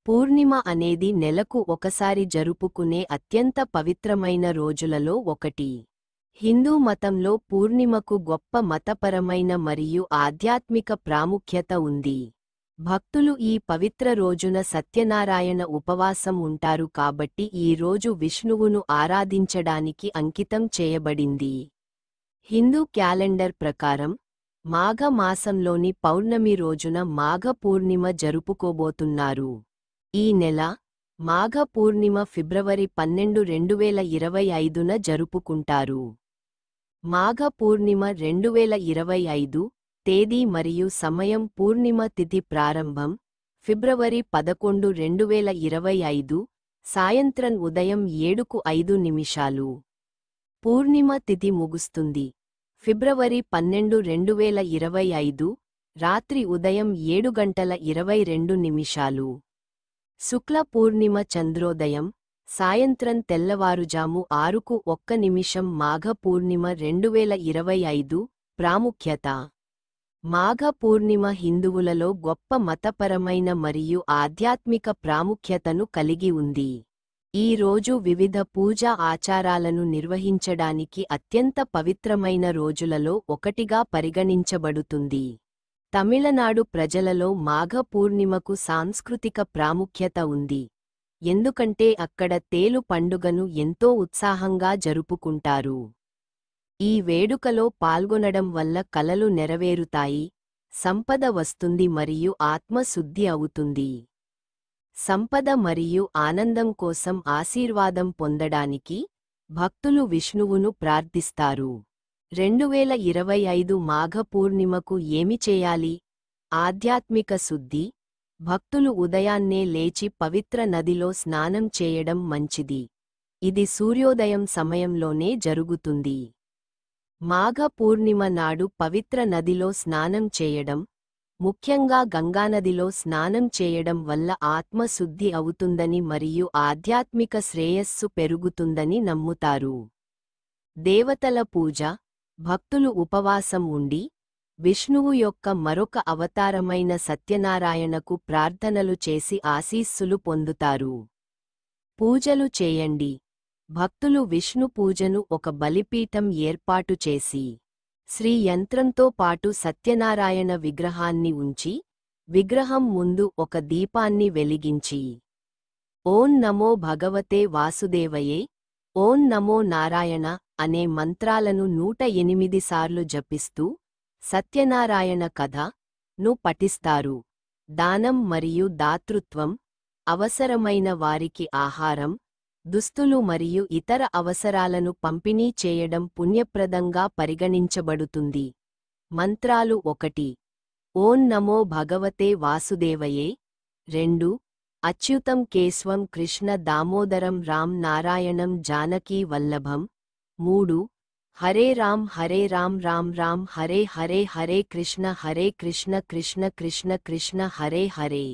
పూర్ణిమ అనేది నెలకు ఒకసారి జరుపుకునే అత్యంత పవిత్రమైన రోజులలో ఒకటి. హిందూ మతంలో పూర్ణిమకు గొప్ప మతపరమైన మరియు ఆధ్యాత్మిక ప్రాముఖ్యత ఉంది. భక్తులు ఈ పవిత్ర రోజున సత్యనారాయణ ఉపవాసం ఉంటారు కాబట్టి ఈ రోజు విష్ణువును ఆరాధించడానికి అంకితం చేయబడింది. హిందూ క్యాలెండర్ ప్రకారం మాఘ మాసంలోని పౌర్ణమి రోజున మాఘ పూర్ణిమ జరుపుకోబోతున్నారు. ఈ నెల మాఘ పూర్ణిమ ఫిబ్రవరి 12, 2025న జరుపుకుంటారు. మాఘ పూర్ణిమ 2025 తేదీ మరియు సమయం పూర్ణిమ తిథి ప్రారంభం ఫిబ్రవరి 11, 2025 సాయంత్రం ఉదయం 7:05. పూర్ణిమ తిథి ముగుస్తుంది ఫిబ్రవరి 12, 2025 రాత్రి ఉదయం 7:22. శుక్ల పూర్ణిమ చంద్రోదయం సాయంత్రం తెల్లవారుజాము 6:01. మాఘ పూర్ణిమ 2025 ప్రాముఖ్యత. మాఘ పూర్ణిమ హిందువులలో గొప్ప మతపరమైన మరియు ఆధ్యాత్మిక ప్రాముఖ్యతను కలిగి ఉంది. ఈ రోజు వివిధ పూజా ఆచారాలను నిర్వహించడానికి అత్యంత పవిత్రమైన రోజులలో ఒకటిగా పరిగణించబడుతుంది. తమిళనాడు ప్రజలలో మాఘ పూర్ణిమకు సాంస్కృతిక ప్రాముఖ్యత ఉంది. ఎందుకంటే అక్కడ తేలు పండుగను ఎంతో ఉత్సాహంగా జరుపుకుంటారు. ఈ వేడుకలో పాల్గొనడం వల్ల కలలు నెరవేరుతాయి, సంపద వస్తుంది మరియు ఆత్మ శుద్ధి అవుతుంది. సంపద మరియు ఆనందం కోసం ఆశీర్వాదం పొందడానికి భక్తులు విష్ణువును ప్రార్థిస్తారు. 2025 మాఘ పూర్ణిమకు ఏమి చేయాలి? ఆధ్యాత్మిక శుద్ధి. భక్తులు ఉదయాన్నే లేచి పవిత్ర నదిలో స్నానం చేయడం మంచిది. ఇది సూర్యోదయం సమయంలోనే జరుగుతుంది. మాఘ పూర్ణిమ నాడు పవిత్ర నదిలో స్నానం చేయడం, ముఖ్యంగా గంగానదిలో స్నానం చేయడం వల్ల ఆత్మ శుద్ధి అవుతుందని మరియు ఆధ్యాత్మిక శ్రేయస్సు పెరుగుతుందని నమ్ముతారు. దేవతల పూజ. భక్తులు ఉపవాసం ఉండి విష్ణువు యొక్క మరొక అవతారమైన సత్యనారాయణకు ప్రార్థనలు చేసి ఆశీస్సులు పొందుతారు. పూజలు చేయండి. భక్తులు విష్ణు పూజను ఒక బలిపీఠం ఏర్పాటు చేసి శ్రీ యంత్రంతో పాటు సత్యనారాయణ విగ్రహాన్ని ఉంచి విగ్రహం ముందు ఒక దీపాన్ని వెలిగించి ఓం నమో భగవతే వాసుదేవయే, ఓం నమో నారాయణ అనే మంత్రాలను 108 సార్లు జపిస్తూ సత్యనారాయణ కథ ను పఠిస్తారు. దానం మరియు దాతృత్వం. అవసరమైన వారికి ఆహారం, దుస్తులు మరియు ఇతర అవసరాలను పంపిణీ చేయడం పుణ్యప్రదంగా పరిగణించబడుతుంది. మంత్రాలు 1. ఓం నమో భగవతే వాసుదేవయే. 2. అచ్యుతం కేశవం కృష్ణ దామోదరం రామ్ నారాయణం జానకీ వల్లభం. 3. హరే రామ్ రామ్ రామ్ హరే హరే, హరే కృష్ణ కృష్ణ కృష్ణ కృష్ణ హరే హరే.